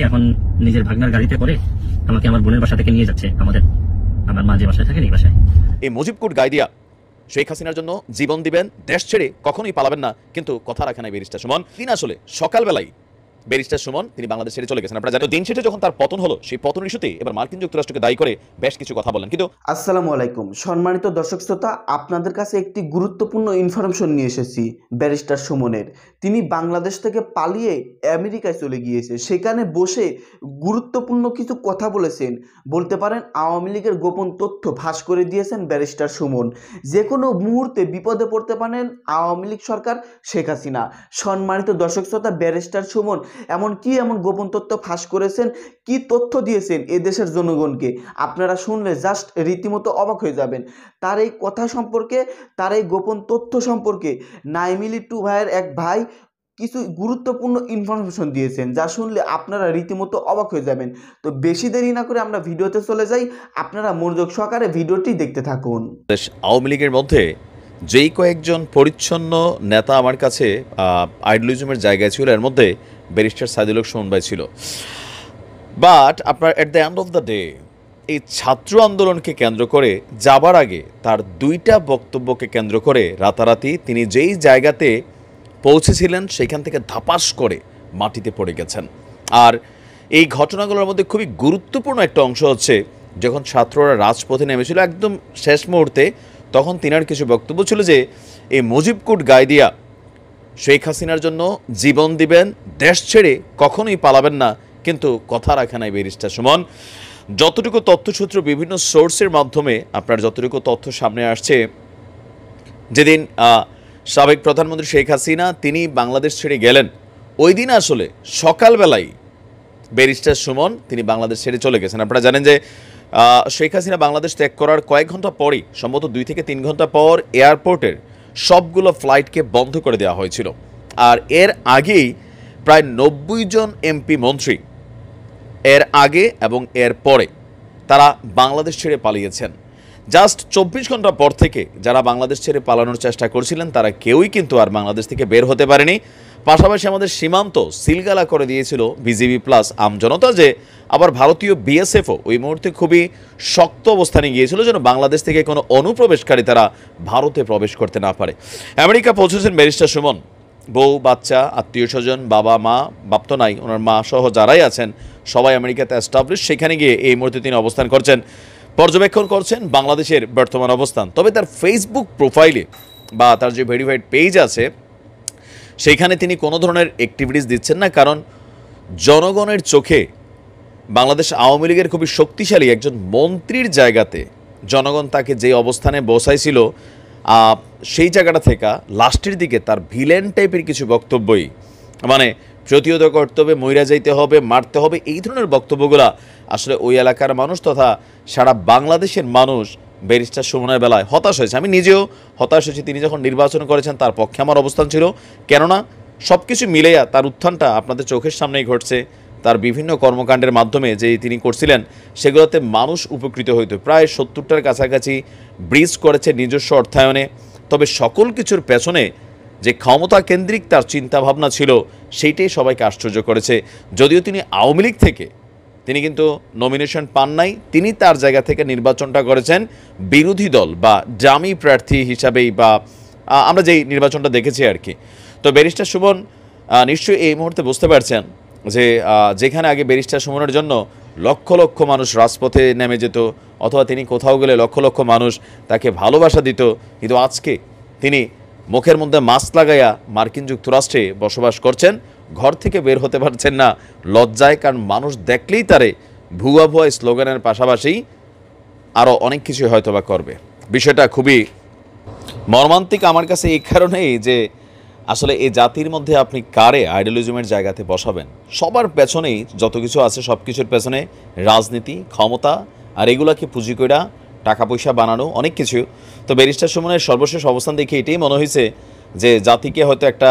এখন নিজের ভাগনার গাড়িতে করে আমাকে আমার বোনের বাসা থেকে নিয়ে যাচ্ছে, আমার মা যে বাসায় থাকেন এই বাসায়। এই মুজিব কোট গায়ে দিয়া শেখ হাসিনার জন্য জীবন দিবেন, দেশ ছেড়ে কখনোই পালাবেন না, কিন্তু কথা রাখে নাই ব্যারিস্টার সুমন। তিনি আসলে সকালবেলায় ব্যারিস্টার সুমন তিনি বাংলাদেশ ছেড়ে চলে গেছেন। আপনারা জানেন দিন শেষে যখন তার পতন হলো, সেই পতন ইস্যুতে এবার মার্কিন যুক্তরাষ্ট্রকে দায়ী করে বেশ কিছু কথা বলেন। কিন্তু আসসালামু আলাইকুম সম্মানিত দর্শক শ্রোতা, আপনাদের কাছে একটি গুরুত্বপূর্ণ ইনফরমেশন নিয়ে এসেছি ব্যারিস্টার সুমনের। তিনি বাংলাদেশ থেকে পালিয়ে আমেরিকায় চলে গিয়েছে, সেখানে বসে গুরুত্বপূর্ণ কিছু কথা বলেছেন, বলতে পারেন আওয়ামী লীগের গোপন তথ্য ফাঁস করে দিয়েছেন ব্যারিস্টার সুমন। যে কোনো মুহূর্তে বিপদে পড়তে পারেন আওয়ামী লীগ সরকার, শেখ হাসিনা। সম্মানিত দর্শক শ্রোতা, ব্যারিস্টার সুমন এমন গোপন তথ্য ফাঁস করেছেন, কি তথ্য দিয়েছেন এদেশের জনগণকে, আপনারা শুনলে জাস্ট রীতিমতো অবাক হয়ে যাবেন। তার এই কথা সম্পর্কে, তার এই গোপন তথ্য সম্পর্কে নাইমিলি টু ভাইয়ের এক ভাই কিছু গুরুত্বপূর্ণ ইনফরমেশন দিয়েছেন, যা শুনলে আপনারা রীতিমতো অবাক হয়ে যাবেন। তো বেশি দেরি না করে আমরা ভিডিওতে চলে যাই, আপনারা মনোযোগ সহকারে ভিডিওটি দেখতে থাকুন। আওয়ামী লীগের মধ্যে যেই কয়েকজন পরিচ্ছন্ন নেতা আমার কাছে আইডলিজমের জায়গায় ছিল, এর মধ্যে ব্যারিস্টার সাইদুল হক সুমন ভাই ছিল। বাট আপনার at the end of the day এই ছাত্র আন্দোলনকে কেন্দ্র করে যাবার আগে তার দুইটা বক্তব্যকে কেন্দ্র করে রাতারাতি তিনি যেই জায়গাতে পৌঁছেছিলেন সেখান থেকে ধাপাস করে মাটিতে পড়ে গেছেন। আর এই ঘটনাগুলোর মধ্যে খুবই গুরুত্বপূর্ণ একটা অংশ হচ্ছে যখন ছাত্ররা রাজপথে নেমেছিল একদম শেষ মুহূর্তে, তখন তিনার কিছু বক্তব্য ছিল যে এই মুজিব কোট গায়ে দিয়া শেখ হাসিনার জন্য জীবন দিবেন, দেশ ছেড়ে কখনোই পালাবেন না, কিন্তু কথা রাখে নাই ব্যারিস্টার সুমন। যতটুকু তথ্যসূত্র বিভিন্ন সোর্সের মাধ্যমে আপনার যতটুকু তথ্য সামনে আসছে, যেদিন সাবেক প্রধানমন্ত্রী শেখ হাসিনা তিনি বাংলাদেশ ছেড়ে গেলেন, ওই দিন আসলে সকালবেলায় ব্যারিস্টার সুমন তিনি বাংলাদেশ ছেড়ে চলে গেছেন। আপনারা জানেন যে শেখ হাসিনা বাংলাদেশ ত্যাগ করার কয়েক ঘন্টা পরই, সম্ভবত 2 থেকে 3 ঘন্টা পর এয়ারপোর্টের সবগুলো ফ্লাইটকে বন্ধ করে দেওয়া হয়েছিল। আর এর আগেই প্রায় 90 জন এমপি মন্ত্রী এর আগে এবং এর পরে তারা বাংলাদেশ ছেড়ে পালিয়েছেন। জাস্ট 24 ঘন্টা পর থেকে যারা বাংলাদেশ ছেড়ে পালানোর চেষ্টা করছিলেন তারা কেউই কিন্তু আর বাংলাদেশ থেকে বের হতে পারেনি। পাশাপাশি আমাদের সীমান্ত সিলগালা করে দিয়েছিল বিজেপি প্লাস আমজনতা, যে আবার ভারতীয় বিএসএফও ওই মুহূর্তে খুবই শক্ত অবস্থানে গিয়েছিল যেন বাংলাদেশ থেকে কোনো অনুপ্রবেশকারী তারা ভারতে প্রবেশ করতে না পারে। আমেরিকা পৌঁছেছেন ব্যারিস্টার সুমন, বউ বাচ্চা আত্মীয় স্বজন বাবা মা, বাপ তো নাই, ওনার মা সহ যারাই আছেন সবাই আমেরিকাতে এস্টাবলিশ। সেখানে গিয়ে এই মুহূর্তে তিনি অবস্থান করছেন, পর্যবেক্ষণ করছেন বাংলাদেশের বর্তমান অবস্থান। তবে তার ফেসবুক প্রোফাইলে বা তার যে ভেরিফাইড পেজ আছে সেইখানে তিনি কোনো ধরনের অ্যাক্টিভিটিস দিচ্ছেন না, কারণ জনগণের চোখে বাংলাদেশ আওয়ামী লীগের খুবই শক্তিশালী একজন মন্ত্রীর জায়গাতে জনগণ তাকে যে অবস্থানে বসাইছিল, সেই জায়গাটা থেকে লাস্টের দিকে তার ভিলেন টাইপের কিছু বক্তব্যই, মানে প্রতিহত করতে হবে, মইরা যাইতে হবে, মারতে হবে, এই ধরনের বক্তব্যগুলা আসলে ওই এলাকার মানুষ তথা সারা বাংলাদেশের মানুষ ব্যারিস্টার সুমনের বেলায় হতাশ হয়েছে। আমি নিজেও হতাশ হয়েছি। তিনি যখন নির্বাচন করেছেন তার পক্ষে আমার অবস্থান ছিল, কেননা সব কিছু মিলেয়া তার উত্থানটা আপনাদের চোখের সামনেই ঘটছে। তার বিভিন্ন কর্মকাণ্ডের মাধ্যমে যে তিনি করছিলেন সেগুলোতে মানুষ উপকৃত হইতো। প্রায় 70টার কাছাকাছি ব্রিজ করেছে নিজস্ব অর্থায়নে। তবে সকল কিছুর পেছনে যে ক্ষমতা কেন্দ্রিক তার চিন্তাভাবনা ছিল সেইটাই সবাইকে আশ্চর্য করেছে। যদিও তিনি আওয়ামী লীগ থেকে তিনি কিন্তু নমিনেশন পান নাই, তিনি তার জায়গা থেকে নির্বাচনটা করেছেন বিরোধী দল বা ডামি প্রার্থী হিসাবেই, বা আমরা যেই নির্বাচনটা দেখেছি আর কি। তো ব্যারিস্টার সুমন নিশ্চয়ই এই মুহূর্তে বুঝতে পারছেন যে যেখানে আগে ব্যারিস্টার সুমনের জন্য লক্ষ লক্ষ মানুষ রাজপথে নেমে যেত, অথবা তিনি কোথাও গেলে লক্ষ লক্ষ মানুষ তাকে ভালোবাসা দিত, কিন্তু আজকে তিনি মুখের মধ্যে মাস্ক লাগাইয়া মার্কিন যুক্তরাষ্ট্রে বসবাস করছেন, ঘর থেকে বের হতে পারছেন না লজ্জায়, কারণ মানুষ দেখলেই তারে ভুয়া ভুয়া স্লোগানের পাশাপাশি আরও অনেক কিছু হয়তো বা করবে। বিষয়টা খুবই মর্মান্তিক আমার কাছে এই কারণেই যে আসলে এই জাতির মধ্যে আপনি কারে আইডিয়োলজিমের জায়গাতে বসাবেন। সবার পেছনেই যত কিছু আছে সব কিছুর পেছনে রাজনীতি, ক্ষমতা, আর এগুলাকে পুঁজি কইরা টাকা পয়সা বানানো অনেক কিছু। তো ব্যারিস্টার সুমনের সর্বশেষ অবস্থান দেখে এটাই মনে হয়েছে যে জাতিকে হয়তো একটা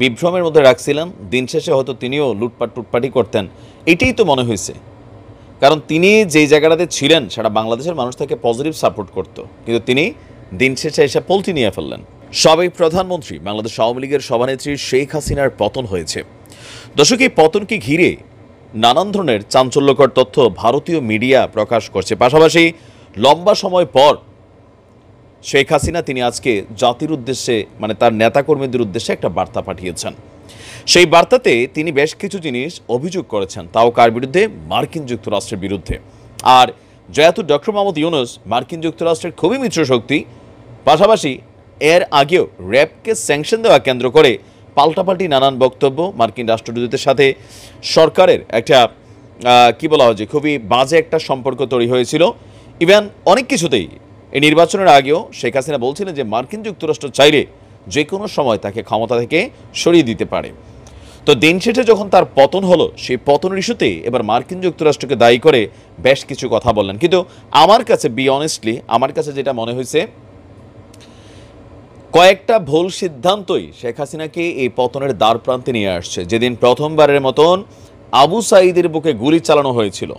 বিভ্রমের মধ্যে রাখছিলেন, দিন শেষে হয়তো তিনিও লুটপাট টুটপাটি করতেন, এটাই তো মনে হয়েছে। কারণ তিনি যেই জায়গাটাতে ছিলেন সেটা বাংলাদেশের মানুষ তাকে পজিটিভ সাপোর্ট করত, কিন্তু তিনি দিন শেষে এসে পল্টি নিয়ে ফেললেন। সাবেক প্রধানমন্ত্রী বাংলাদেশ আওয়ামী লীগের সভানেত্রী শেখ হাসিনার পতন হয়েছে। দর্শক, এই পতনকে ঘিরে নানান ধরনের চাঞ্চল্যকর তথ্য ভারতীয় মিডিয়া প্রকাশ করছে। পাশাপাশি লম্বা সময় পর শেখ হাসিনা তিনি আজকে জাতির উদ্দেশ্যে মানে তার নেতাকর্মীদের উদ্দেশ্যে একটা বার্তা পাঠিয়েছেন। সেই বার্তাতে তিনি বেশ কিছু জিনিস অভিযোগ করেছেন, তাও কার বিরুদ্ধে? মার্কিন যুক্তরাষ্ট্রের বিরুদ্ধে। আর যেহেতু ডক্টর মোহাম্মদ ইউনূস মার্কিন যুক্তরাষ্ট্রের খুবই মিত্র শক্তি, পাশাপাশি এর আগেও র্যাবকে স্যাংশন দেওয়া কেন্দ্র করে পাল্টাপাল্টি নানান বক্তব্য মার্কিন রাষ্ট্রদূতের সাথে সরকারের একটা কি বলা হয় যে খুবই বাজে একটা সম্পর্ক তৈরি হয়েছিল। ইভেন অনেক কিছুতেই এই নির্বাচনের আগেও শেখ হাসিনা বলছিলেন যে মার্কিন যুক্তরাষ্ট্র চাইলে যে কোনো সময় তাকে ক্ষমতা থেকে সরিয়ে দিতে পারে। তো দিন শেষে যখন তার পতন হলো, সেই পতনের ইস্যুতে এবার মার্কিন যুক্তরাষ্ট্রকে দায়ী করে বেশ কিছু কথা বললেন। কিন্তু আমার কাছে বি অনেস্টলি আমার কাছে যেটা মনে হয়েছে, কয়েকটা ভুল সিদ্ধান্তই শেখ হাসিনাকে এই পতনের দ্বার প্রান্তে নিয়ে আসছে। যেদিন প্রথমবারের মতন আবু সাঈদের বুকে গুলি চালানো হয়েছিল,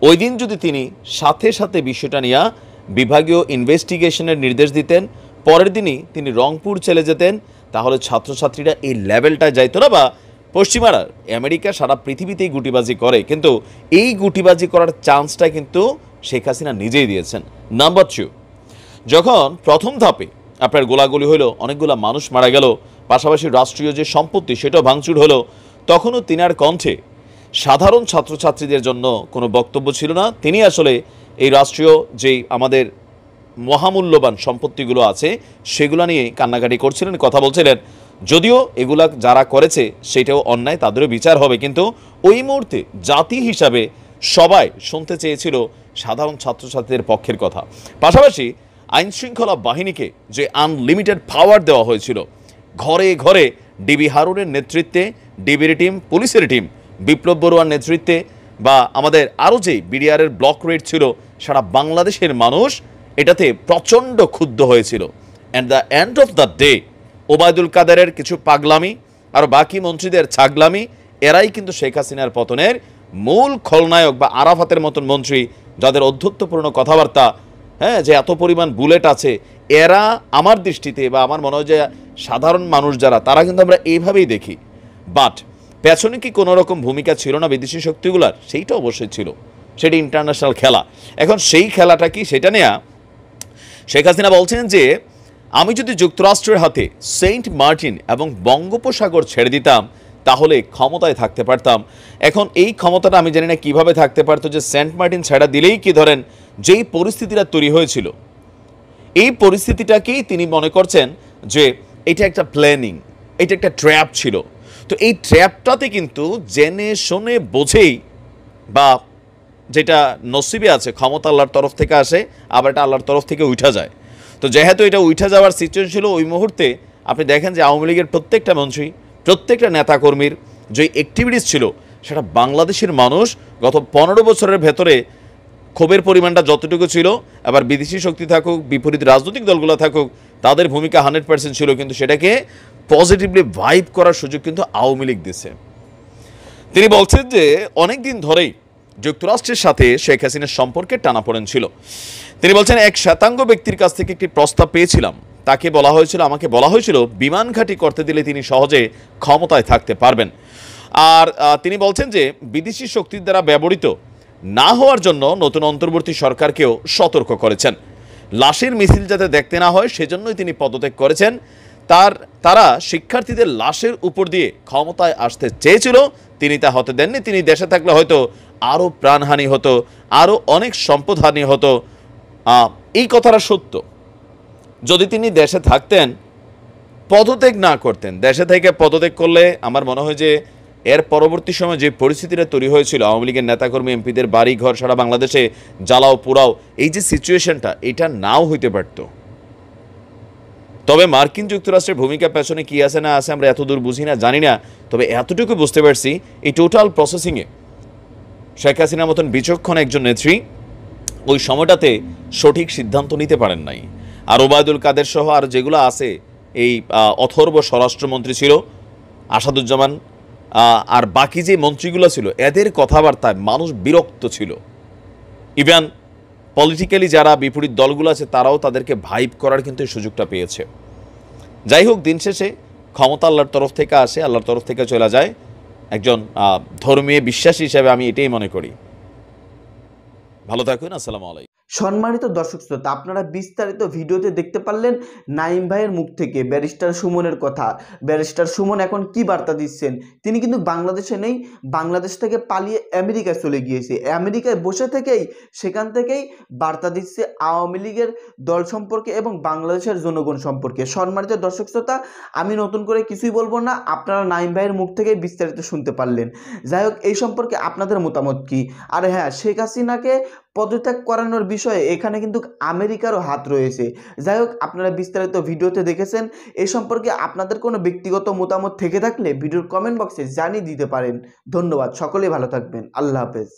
ওই দিন যদি তিনি সাথে সাথে বিষয়টা নিয়ে বিভাগীয় ইনভেস্টিগেশনের নির্দেশ দিতেন, পরের দিনই তিনি রংপুর চলে যেতেন, তাহলে ছাত্রছাত্রীরা এই লেভেলটায় যাইতো না। বা পশ্চিমারা আমেরিকা সারা পৃথিবীতেই গুটিবাজি করে, কিন্তু এই গুটিবাজি করার চান্সটা কিন্তু শেখ হাসিনা নিজেই দিয়েছেন। নাম্বার 2, যখন প্রথম ধাপে আপনার গোলাগুলি হলো, অনেকগুলো মানুষ মারা গেল, পাশাপাশি রাষ্ট্রীয় যে সম্পত্তি সেটাও ভাঙচুর হলো, তখনও তিনার কণ্ঠে সাধারণ ছাত্রছাত্রীদের জন্য কোনো বক্তব্য ছিল না। তিনি আসলে এই রাষ্ট্রীয় যেই আমাদের মহামূল্যবান সম্পত্তিগুলো আছে সেগুলো নিয়ে কান্নাকাটি করছিলেন, কথা বলছিলেন। যদিও এগুলা যারা করেছে সেটাও অন্যায়, তাদেরও বিচার হবে, কিন্তু ওই মুহূর্তে জাতি হিসাবে সবাই শুনতে চেয়েছিল সাধারণ ছাত্রছাত্রীদের পক্ষের কথা। পাশাপাশি আইনশৃঙ্খলা বাহিনীকে যে আনলিমিটেড পাওয়ার দেওয়া হয়েছিল, ঘরে ঘরে ডিবি হারুনের নেতৃত্বে ডিবির টিম, পুলিশের টিম, বিপ্লব বড়ুয়ার নেতৃত্বে বা আমাদের আরও যে বিডিআরের ব্লক রেড ছিল, সারা বাংলাদেশের মানুষ এটাতে প্রচণ্ড ক্ষুব্ধ হয়েছিল। And the end of the day Obaidul কাদেরের কিছু পাগলামি আর বাকি মন্ত্রীদের ছাগলামি, এরাই কিন্তু শেখ হাসিনার পতনের মূল খলনায়ক। বা আরাফাতের মতন মন্ত্রী যাদের অধ্যত্বপূর্ণ কথাবার্তা, হ্যাঁ, যে এত পরিমাণ বুলেট আছে, এরা আমার দৃষ্টিতে বা আমার মনে হয় যে সাধারণ মানুষ যারা, তারা কিন্তু আমরা এইভাবেই দেখি। বাট পেছনে কি কোনো রকম ভূমিকা ছিল না বিদেশি শক্তিগুলার? সেইটা অবশ্যই ছিল, সেটা ইন্টারন্যাশনাল খেলা। এখন সেই খেলাটা কি, সেটা নেয়া শেখ হাসিনা বলছেন যে আমি যদি যুক্তরাষ্ট্রের হাতে সেন্ট মার্টিন এবং বঙ্গোপসাগর ছেড়ে দিতাম তাহলে ক্ষমতায় থাকতে পারতাম। এখন এই ক্ষমতাটা আমি জানি না কীভাবে থাকতে পারতো, যে সেন্ট মার্টিন ছেড়া দিলেই কি ধরেন যেই পরিস্থিতিটা তৈরি হয়েছিল, এই পরিস্থিতিটাকেই তিনি মনে করছেন যে এটা একটা প্ল্যানিং, এটা একটা ট্র্যাপ ছিল। তো এই ট্র্যাপটাতে কিন্তু জেনে শুনে বোঝেই বা যেটা নসিবে আছে, ক্ষমতা আল্লাহর তরফ থেকে আসে, আবার এটা আল্লাহর তরফ থেকে উঠা যায়। তো যেহেতু এটা উঠা যাওয়ার সিচুয়েশন ছিল, ওই মুহূর্তে আপনি দেখেন যে আওয়ামী লীগের প্রত্যেকটা মন্ত্রী, প্রত্যেকটা নেতাকর্মীর যে অ্যাক্টিভিটিস ছিল, সেটা বাংলাদেশের মানুষ গত 15 বছরের ভেতরে ক্ষোভের পরিমাণটা যতটুকু ছিল, আবার বিদেশি শক্তি থাকুক, বিপরীত রাজনৈতিক দলগুলো থাকুক, তাদের ভূমিকা 100% ছিল, কিন্তু সেটাকে পজিটিভলি ভাইব করার সুযোগ কিন্তু আওয়ামী লীগ দিচ্ছে। তিনি বলছেন যে অনেক দিন ধরেই যুক্তরাষ্ট্রের সাথে শেখ হাসিনার সম্পর্কে টানাপোড়েন ছিল। তিনি বলছেন এক শ্বেতাঙ্গ ব্যক্তির কাছ থেকে একটি প্রস্তাব পেয়েছিলাম, তাকে বলা হয়েছিল, আমাকে বলা হয়েছিল বিমান ঘাঁটি করতে দিলে তিনি সহজে ক্ষমতায় থাকতে পারবেন। আর তিনি বলছেন যে বিদেশি শক্তির দ্বারা ব্যবহৃত না হওয়ার জন্য নতুন অন্তর্বর্তী সরকারকেও সতর্ক করেছেন। লাশের মিছিল যাতে দেখতে না হয় সেজন্যই তিনি পদত্যাগ করেছেন। তারা শিক্ষার্থীদের লাশের উপর দিয়ে ক্ষমতায় আসতে চেয়েছিল, তিনি তা হতে দেননি। তিনি দেশে থাকলে হয়তো আরও প্রাণহানি হতো, আরও অনেক সম্পদহানি হতো। এই কথাটা সত্য। যদি তিনি দেশে থাকতেন, পদত্যাগ না করতেন, দেশে থেকে পদত্যাগ করলে আমার মনে হয় যে এর পরবর্তী সময় যে পরিস্থিতিটা তৈরি হয়েছিল, আওয়ামী লীগের নেতাকর্মী এমপিদের বাড়ি ঘর সারা বাংলাদেশে জ্বালাও পোড়াও, এই যে সিচুয়েশনটা, এটা নাও হইতে পারত। তবে মার্কিন যুক্তরাষ্ট্রের ভূমিকা পেছনে কি আছে না আছে আমরা এতদূর বুঝি না, জানি না। তবে এতটুকু বুঝতে পারছি, এই টোটাল প্রসেসিংয়ে শেখ হাসিনার মতন বিচক্ষণ একজন নেত্রী ওই সময়টাতে সঠিক সিদ্ধান্ত নিতে পারেন নাই। আর ওবায়দুল কাদের সহ আর যেগুলো আছে, এই অথর্ব স্বরাষ্ট্রমন্ত্রী ছিল আসাদুজ্জামান, আর বাকি যে মন্ত্রীগুলো ছিল, এদের কথাবার্তায় মানুষ বিরক্ত ছিল। ইভেন পলিটিক্যালি যারা বিপরীত দলগুলো আছে, তারাও তাদেরকে ভাইব করার কিন্তু সুযোগটা পেয়েছে। যাই হোক, দিন শেষে ক্ষমতা আল্লাহর তরফ থেকে আসে, আল্লাহর তরফ থেকে চলে যায়। একজন ধর্মীয় বিশ্বাসী হিসেবে আমি এটাই মনে করি। ভালো থাকুন, আসসালামু আলাইকুম। সম্মানিত দর্শক শ্রোতা, আপনারা বিস্তারিত ভিডিওতে দেখতে পারলেন নাইম ভাইয়ের মুখ থেকে ব্যারিস্টার সুমনের কথা। ব্যারিস্টার সুমন এখন কি বার্তা দিচ্ছেন? তিনি কিন্তু বাংলাদেশে নেই, বাংলাদেশ থেকে পালিয়ে আমেরিকায় চলে গিয়েছে। আমেরিকায় বসে থেকেই সেখান থেকেই বার্তা দিচ্ছে আওয়ামী লীগের দল সম্পর্কে এবং বাংলাদেশের জনগণ সম্পর্কে। সম্মানিত দর্শক শ্রোতা, আমি নতুন করে কিছুই বলবো না, আপনারা নাইম ভাইয়ের মুখ থেকেই বিস্তারিত শুনতে পারলেন। যাই হোক, এই সম্পর্কে আপনাদের মতামত কি? আর হ্যাঁ, শেখ হাসিনাকে পদত্যাগ করানোর বিষয়ে এখানে কিন্তু আমেরিকারও হাত রয়েছে। যাই হোক, আপনারা বিস্তারিত ভিডিওতে দেখেছেন। এই সম্পর্কে আপনাদের কোনো ব্যক্তিগত মতামত থেকে থাকলে ভিডিওর কমেন্ট বক্সে জানিয়ে দিতে পারেন। ধন্যবাদ, সকলেই ভালো থাকবেন। আল্লাহ হাফেজ।